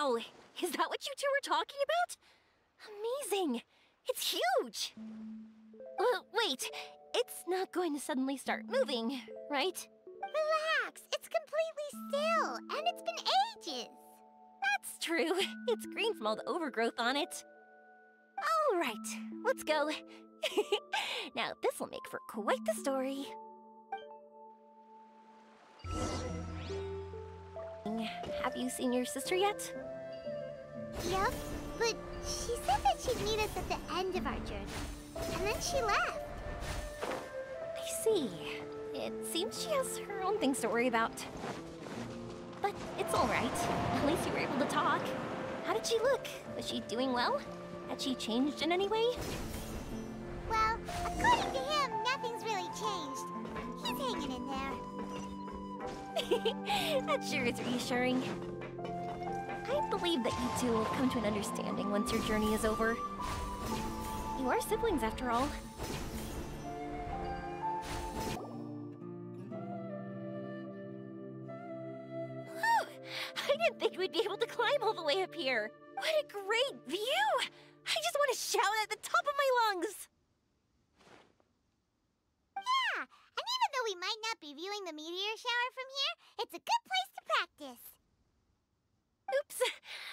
Wow! Is that what you two were talking about? Amazing! It's huge! Wait, it's not going to suddenly start moving, right? Relax, it's completely still, and it's been ages. That's true. It's green from all the overgrowth on it. All right, let's go. Now, this will make for quite the story. Have you seen your sister yet? Yep, but she said that she'd meet us at the end of our journey, and then she left. I see. It seems she has her own things to worry about. But it's all right. At least you were able to talk. How did she look? Was she doing well? Had she changed in any way? Well, according to him, nothing's really changed. He's hanging in there. That sure is reassuring. I believe that you two will come to an understanding once your journey is over. You are siblings, after all. Whew! I didn't think we'd be able to climb all the way up here. What a great view! I just want to shout at the top of my lungs! Yeah, and even though we might not be viewing the meteor shower from here, it's a good place to practice. Oops,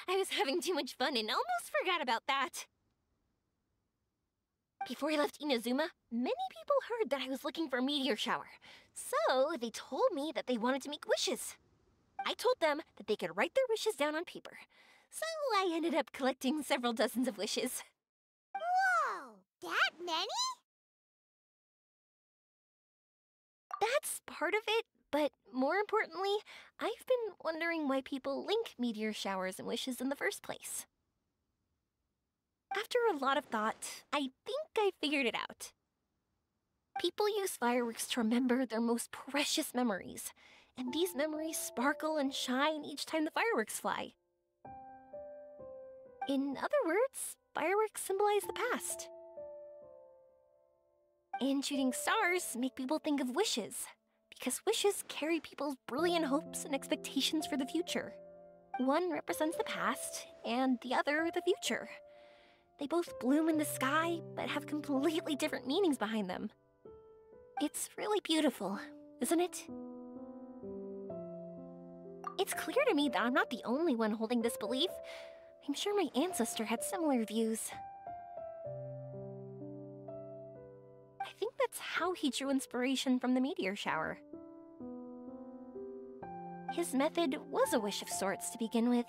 I was having too much fun and almost forgot about that. Before I left Inazuma, many people heard that I was looking for a meteor shower. So they told me that they wanted to make wishes. I told them that they could write their wishes down on paper. So I ended up collecting several dozens of wishes. Whoa, that many? That's part of it, but more importantly, I've been wondering why people link meteor showers and wishes in the first place. After a lot of thought, I think I figured it out. People use fireworks to remember their most precious memories, and these memories sparkle and shine each time the fireworks fly. In other words, fireworks symbolize the past. And shooting stars make people think of wishes, because wishes carry people's brilliant hopes and expectations for the future. One represents the past, and the other the future. They both bloom in the sky, but have completely different meanings behind them. It's really beautiful, isn't it? It's clear to me that I'm not the only one holding this belief. I'm sure my ancestor had similar views. I think that's how he drew inspiration from the meteor shower. His method was a wish of sorts to begin with,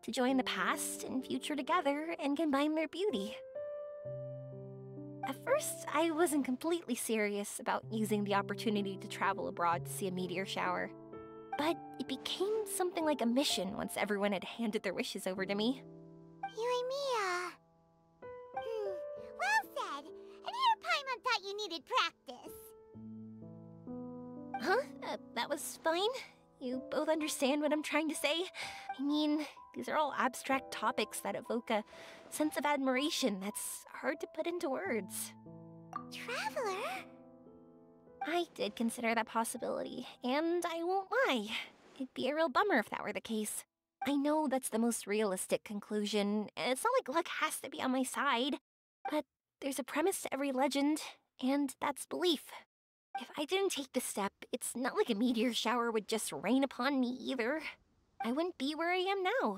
to join the past and future together and combine their beauty. At first, I wasn't completely serious about using the opportunity to travel abroad to see a meteor shower. But it became something like a mission once everyone had handed their wishes over to me. Yoimiya. Well said. And here Paimon thought you needed practice. Huh? That was fine? You both understand what I'm trying to say? I mean, these are all abstract topics that evoke a sense of admiration that's hard to put into words. Traveler? I did consider that possibility, and I won't lie. It'd be a real bummer if that were the case. I know that's the most realistic conclusion, and it's not like luck has to be on my side. But there's a premise to every legend, and that's belief. If I didn't take the step, it's not like a meteor shower would just rain upon me either. I wouldn't be where I am now.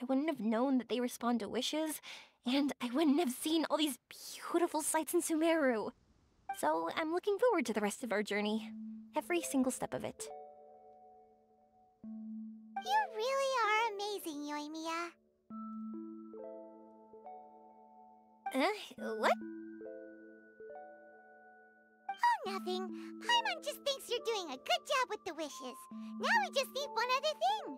I wouldn't have known that they respond to wishes, and I wouldn't have seen all these beautiful sights in Sumeru. So I'm looking forward to the rest of our journey. Every single step of it. You really are amazing, Yoimiya. What? Oh, nothing. Paimon just thinks you're doing a good job with the wishes. Now we just need one other thing.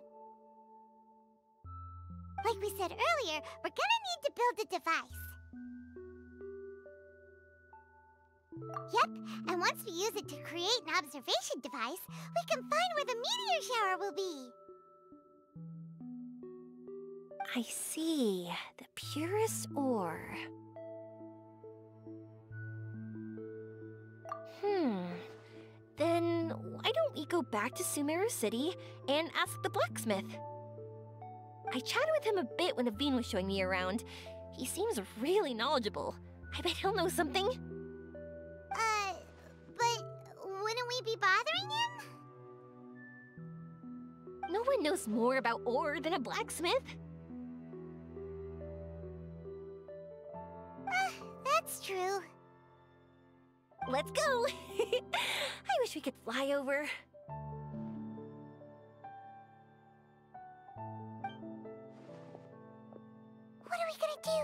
Like we said earlier, we're gonna need to build a device. Yep, and once we use it to create an observation device, we can find where the meteor shower will be. I see. The purest ore. Then why don't we go back to Sumeru City and ask the blacksmith? I chatted with him a bit when Aveen was showing me around. He seems really knowledgeable. I bet he'll know something. But wouldn't we be bothering him? No one knows more about ore than a blacksmith. That's true. Let's go! I wish we could fly over. What are we gonna do?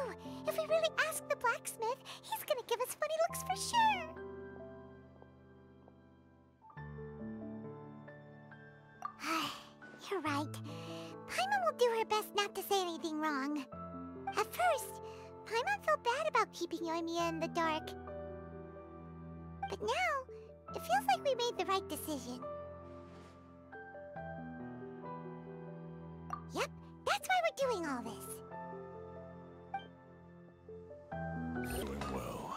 If we really ask the blacksmith, he's gonna give us funny looks for sure. You're right. Paimon will do her best not to say anything wrong. At first, Paimon felt bad about keeping Yoimiya in the dark. But now, it feels like we made the right decision. Yep, that's why we're doing all this. Doing well.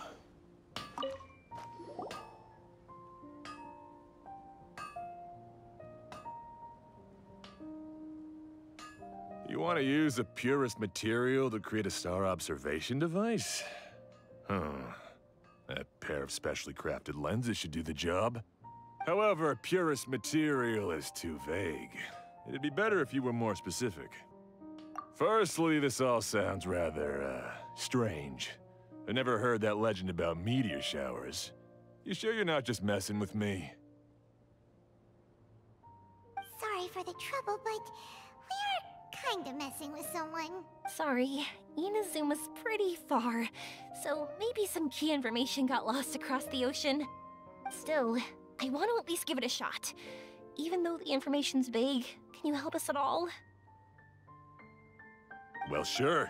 You want to use the purest material to create a star observation device? Huh. That pair of specially crafted lenses should do the job. However, purest material is too vague. It'd be better if you were more specific. Firstly, this all sounds rather, strange. I never heard that legend about meteor showers. You sure you're not just messing with me? Sorry for the trouble, but we are kinda messing with someone. Sorry, Inazuma's pretty far, so maybe some key information got lost across the ocean. Still, I want to at least give it a shot. Even though the information's vague, can you help us at all? Well, sure.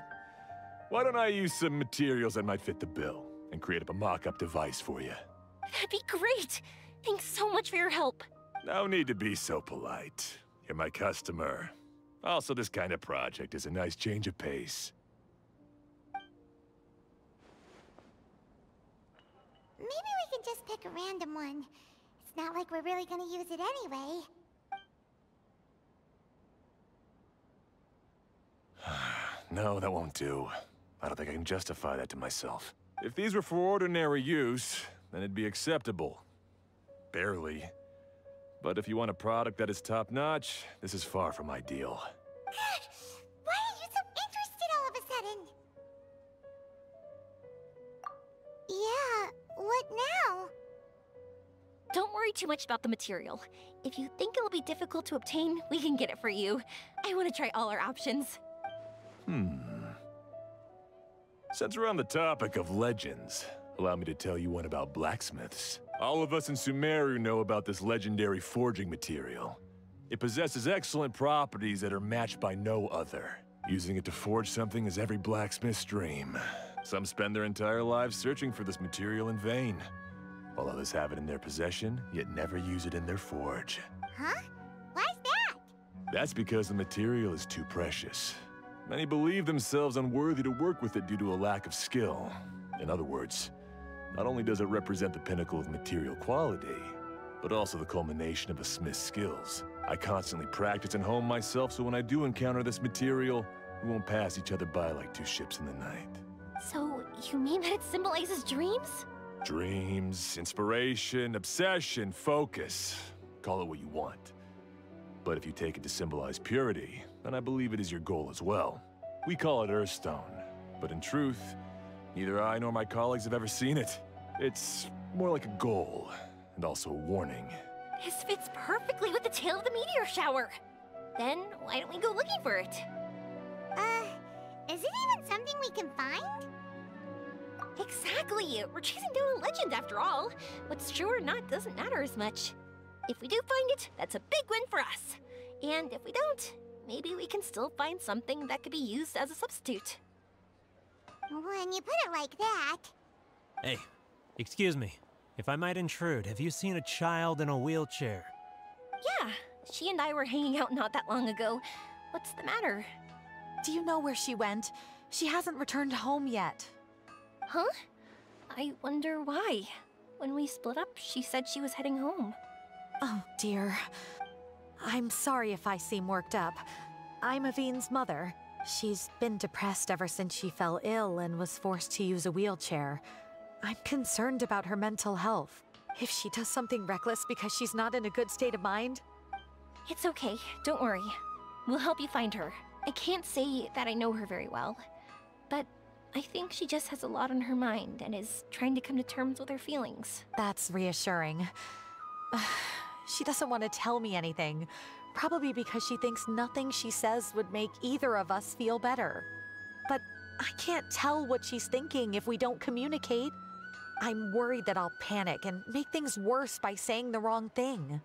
Why don't I use some materials that might fit the bill and create up a mock-up device for you? That'd be great! Thanks so much for your help. No need to be so polite. You're my customer. Also, this kind of project is a nice change of pace. Maybe we can just pick a random one. It's not like we're really gonna use it anyway. No, that won't do. I don't think I can justify that to myself. If these were for ordinary use, then it'd be acceptable. Barely. But if you want a product that is top-notch, this is far from ideal. Why are you so interested all of a sudden? Yeah, what now? Don't worry too much about the material. If you think it'll be difficult to obtain, we can get it for you. I want to try all our options. Since we're on the topic of legends, allow me to tell you one about blacksmiths. All of us in Sumeru know about this legendary forging material. It possesses excellent properties that are matched by no other. Using it to forge something is every blacksmith's dream. Some spend their entire lives searching for this material in vain, while others have it in their possession, yet never use it in their forge. Huh? Why's that? That's because the material is too precious. Many believe themselves unworthy to work with it due to a lack of skill. In other words, not only does it represent the pinnacle of material quality, but also the culmination of a smith's skills. I constantly practice and hone myself, so when I do encounter this material, we won't pass each other by like two ships in the night. So, you mean that it symbolizes dreams? Dreams, inspiration, obsession, focus. Call it what you want. But if you take it to symbolize purity, then I believe it is your goal as well. We call it Earthstone, but in truth, neither I nor my colleagues have ever seen it. It's more like a goal, and also a warning. This fits perfectly with the tale of the meteor shower. Then, why don't we go looking for it? Is it even something we can find? Exactly! We're chasing down a legend after all. What's true or not doesn't matter as much. If we do find it, that's a big win for us. And if we don't, maybe we can still find something that could be used as a substitute. When you put it like that... Hey, excuse me. If I might intrude, have you seen a child in a wheelchair? Yeah, she and I were hanging out not that long ago. What's the matter? Do you know where she went? She hasn't returned home yet. Huh? I wonder why. When we split up, she said she was heading home. Oh, dear. I'm sorry if I seem worked up. I'm Avine's mother. She's been depressed ever since she fell ill and was forced to use a wheelchair. I'm concerned about her mental health. If she does something reckless because she's not in a good state of mind... It's okay, don't worry. We'll help you find her. I can't say that I know her very well, but I think she just has a lot on her mind and is trying to come to terms with her feelings. That's reassuring. She doesn't want to tell me anything, probably because she thinks nothing she says would make either of us feel better. But I can't tell what she's thinking if we don't communicate. I'm worried that I'll panic and make things worse by saying the wrong thing.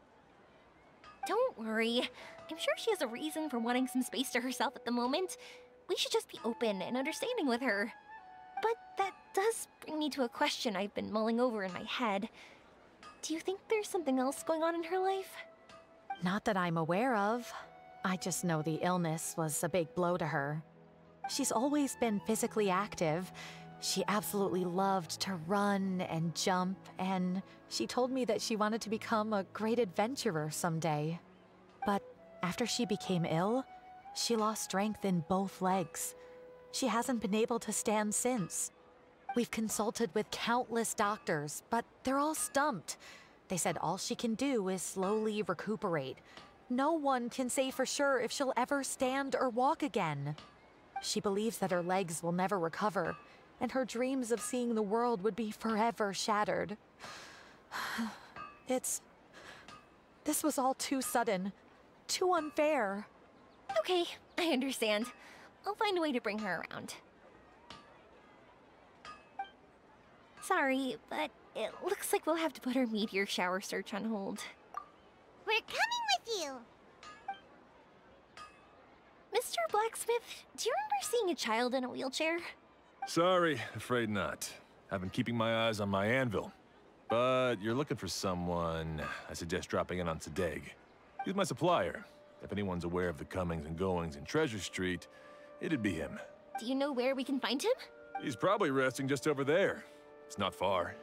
Don't worry. I'm sure she has a reason for wanting some space to herself at the moment. We should just be open and understanding with her. But that does bring me to a question I've been mulling over in my head. Do you think there's something else going on in her life? Not that I'm aware of. I just know the illness was a big blow to her. She's always been physically active. She absolutely loved to run and jump, and she told me that she wanted to become a great adventurer someday. But after she became ill, she lost strength in both legs. She hasn't been able to stand since. We've consulted with countless doctors, but they're all stumped. They said all she can do is slowly recuperate. No one can say for sure if she'll ever stand or walk again. She believes that her legs will never recover, and her dreams of seeing the world would be forever shattered. This was all too sudden, too unfair. Okay, I understand. I'll find a way to bring her around. Sorry, but it looks like we'll have to put our meteor shower search on hold. We're coming with you! Mr. Blacksmith, do you remember seeing a child in a wheelchair? Sorry, afraid not. I've been keeping my eyes on my anvil. But you're looking for someone, I suggest dropping in on Sadeg. He's my supplier. If anyone's aware of the comings and goings in Treasure Street, it'd be him. Do you know where we can find him? He's probably resting just over there. It's not far.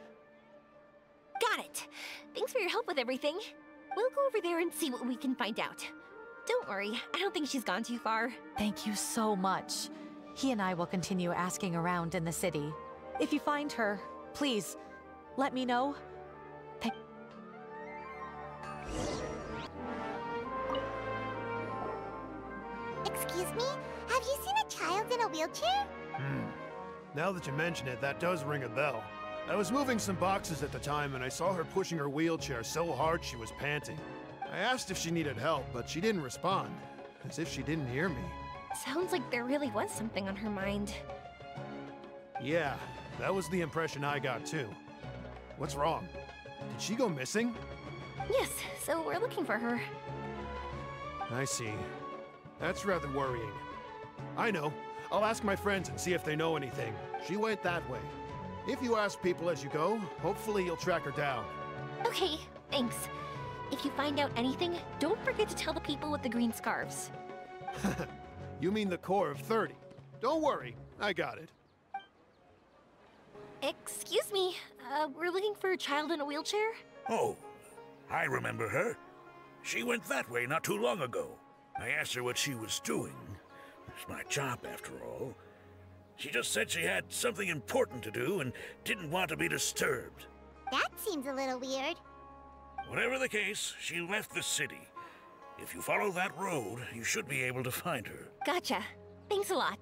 Got it. Thanks for your help with everything. We'll go over there and see what we can find out. Don't worry, I don't think she's gone too far. Thank you so much. He and I will continue asking around in the city. If you find her, please, let me know. Excuse me? Have you seen a child in a wheelchair? Now that you mention it, that does ring a bell. I was moving some boxes at the time and I saw her pushing her wheelchair so hard she was panting. I asked if she needed help, but she didn't respond, as if she didn't hear me. Sounds like there really was something on her mind. Yeah, that was the impression I got too. What's wrong? Did she go missing? Yes, so we're looking for her. I see. That's rather worrying. I know. I'll ask my friends and see if they know anything. She went that way. If you ask people as you go, hopefully you'll track her down. Okay, thanks. If you find out anything, don't forget to tell the people with the green scarves. You mean the core of 30. Don't worry, I got it. Excuse me, we're looking for a child in a wheelchair? Oh, I remember her. She went that way not too long ago. I asked her what she was doing. It's my job, after all. She just said she had something important to do and didn't want to be disturbed. That seems a little weird. Whatever the case, she left the city. If you follow that road, you should be able to find her. Gotcha. Thanks a lot.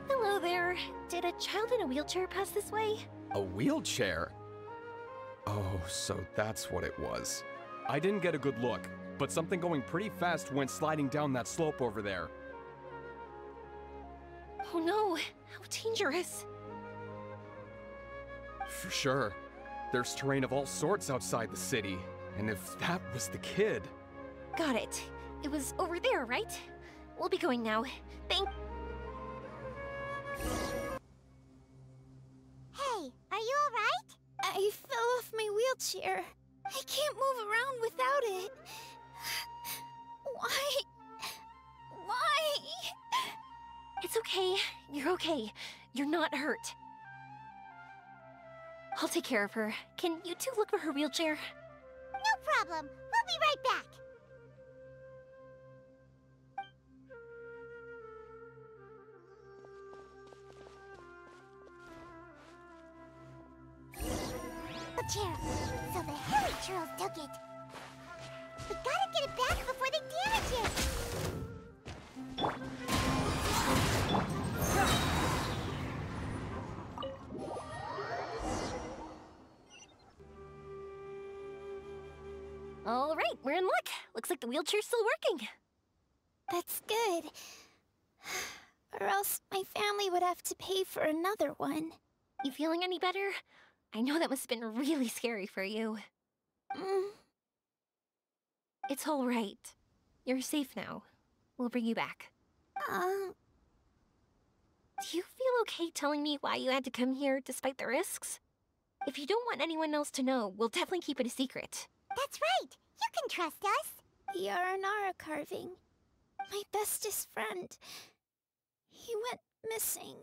Hello there. Did a child in a wheelchair pass this way? A wheelchair? Oh, so that's what it was. I didn't get a good look, but something going pretty fast went sliding down that slope over there. Oh no, how dangerous. For sure. There's terrain of all sorts outside the city, and if that was the kid... Got it. It was over there, right? We'll be going now. Hey, are you alright? I fell off my wheelchair. I can't move around without it. Why? Why? It's okay. You're okay. You're not hurt. I'll take care of her. Can you two look for her wheelchair? No problem. We'll be right back. wheelchair, so the hilly churls took it. We gotta get it back before they damage it! All right, we're in luck. Looks like the wheelchair's still working. That's good. Or else my family would have to pay for another one. You feeling any better? I know that must have been really scary for you. It's all right. You're safe now. We'll bring you back. Do you feel okay telling me why you had to come here despite the risks? If you don't want anyone else to know, we'll definitely keep it a secret. That's right! You can trust us! The Aranara carving. My bestest friend. He went missing.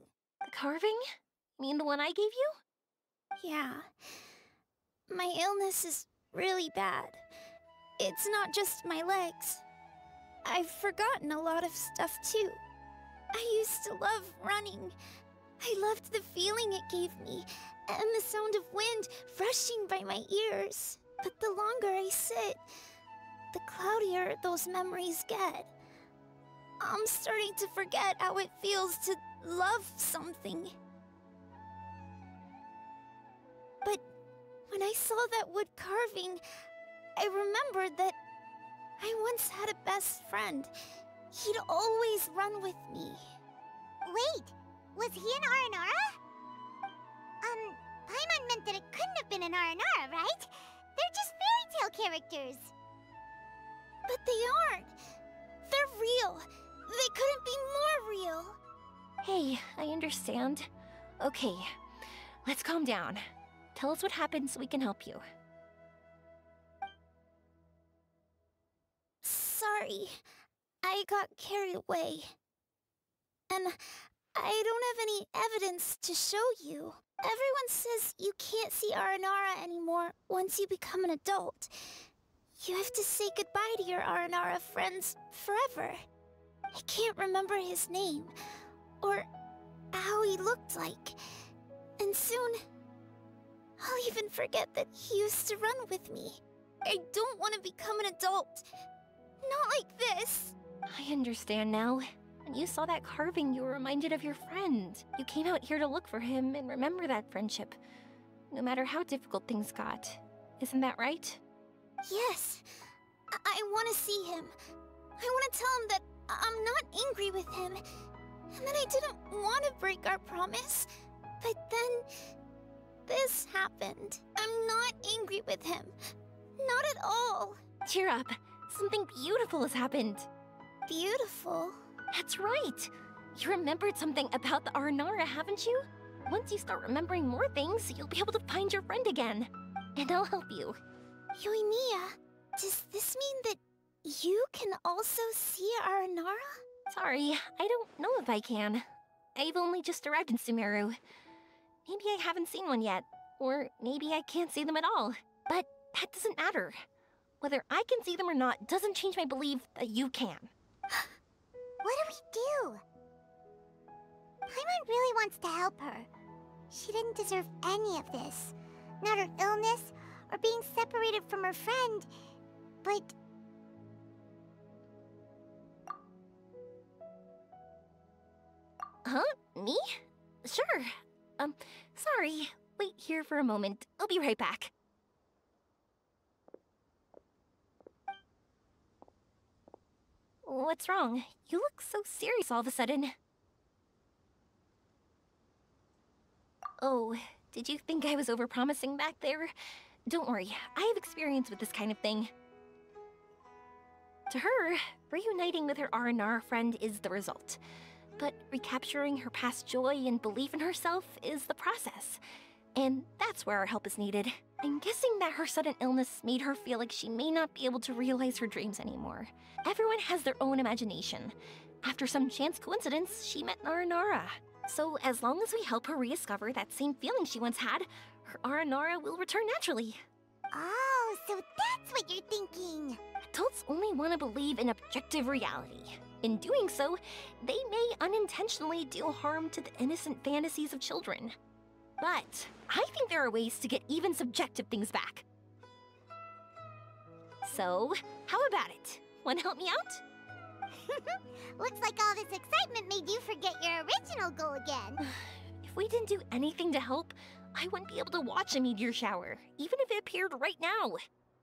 The carving? You mean the one I gave you? Yeah. My illness is really bad. It's not just my legs. I've forgotten a lot of stuff too. I used to love running. I loved the feeling it gave me, and the sound of wind rushing by my ears. But the longer I sit, the cloudier those memories get. I'm starting to forget how it feels to love something. But when I saw that wood carving, I remembered that I once had a best friend. He'd always run with me. Wait, was he an Aranara? Paimon meant that it couldn't have been an Aranara, right? They're just fairy tale characters. But they aren't. They're real. They couldn't be more real. Hey, I understand. Okay, let's calm down. Tell us what happened so we can help you. Sorry. I got carried away. And I don't have any evidence to show you. Everyone says you can't see Aranara anymore once you become an adult. You have to say goodbye to your Aranara friends forever. I can't remember his name, or how he looked like. And soon, I'll even forget that he used to run with me. I don't want to become an adult. Not like this. I understand now. When you saw that carving, you were reminded of your friend. You came out here to look for him and remember that friendship, no matter how difficult things got. Isn't that right? Yes. I want to see him. I want to tell him that I'm not angry with him, and that I didn't want to break our promise. But then, this happened. I'm not angry with him. Not at all. Cheer up. Something beautiful has happened. Beautiful? That's right. You remembered something about the Aranara, haven't you? Once you start remembering more things, you'll be able to find your friend again. And I'll help you. Yoimiya, does this mean that you can also see Aranara? Sorry, I don't know if I can. I've only just arrived in Sumeru. Maybe I haven't seen one yet, or maybe I can't see them at all. But that doesn't matter. Whether I can see them or not doesn't change my belief that you can. What do we do? Paimon really wants to help her. She didn't deserve any of this. Not her illness, or being separated from her friend, but... Huh? Me? Sure. Sorry. Wait here for a moment. I'll be right back. What's wrong? You look so serious all of a sudden. Oh, did you think I was overpromising back there? Don't worry, I have experience with this kind of thing. To her, reuniting with her Aranara friend is the result. But recapturing her past joy and belief in herself is the process. And that's where our help is needed. I'm guessing that her sudden illness made her feel like she may not be able to realize her dreams anymore. Everyone has their own imagination. After some chance coincidence, she met Aranara. So as long as we help her rediscover that same feeling she once had, her Aranara will return naturally. Oh, so that's what you're thinking. Adults only want to believe in objective reality. In doing so, they may unintentionally do harm to the innocent fantasies of children. But I think there are ways to get even subjective things back. So, how about it? Wanna help me out? Looks like all this excitement made you forget your original goal again. If we didn't do anything to help, I wouldn't be able to watch a meteor shower, even if it appeared right now.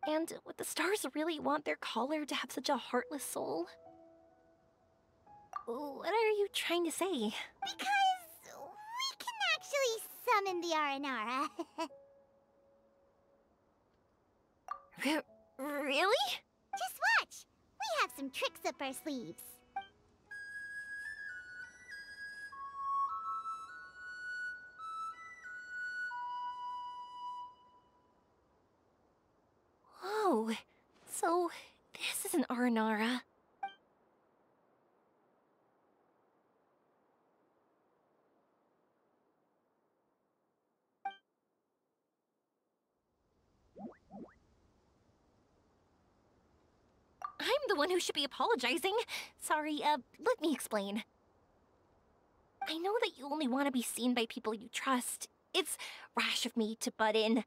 And would the stars really want their caller to have such a heartless soul? What are you trying to say? Because we can actually summon the Aranara. Really? Just watch! We have some tricks up our sleeves. Oh, so this is an Aranara. I'm the one who should be apologizing. Sorry, let me explain. I know that you only want to be seen by people you trust. It's rash of me to butt in.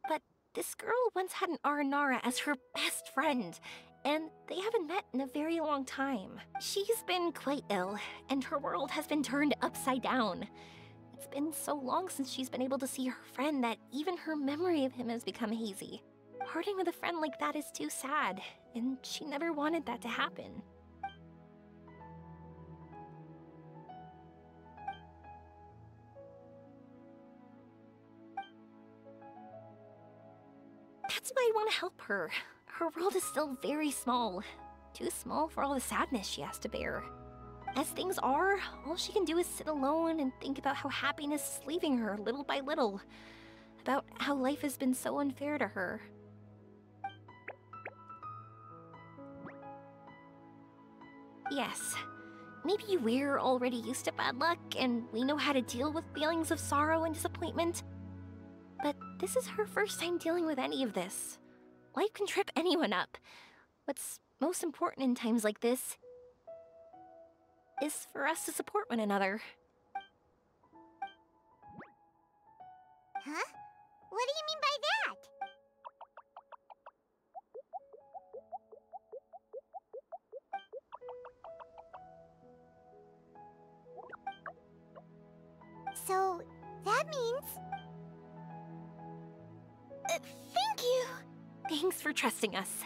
But this girl once had an Aranara as her best friend, and they haven't met in a very long time. She's been quite ill, and her world has been turned upside down. It's been so long since she's been able to see her friend that even her memory of him has become hazy. Parting with a friend like that is too sad, and she never wanted that to happen. That's why I want to help her. Her world is still very small. Too small for all the sadness she has to bear. As things are, all she can do is sit alone and think about how happiness is leaving her little by little. About how life has been so unfair to her. Yes, maybe we're already used to bad luck and we know how to deal with feelings of sorrow and disappointment. But this is her first time dealing with any of this. Life can trip anyone up. What's most important in times like this is for us to support one another. Huh? What do you mean by that? So, that means... Thank you! Thanks for trusting us.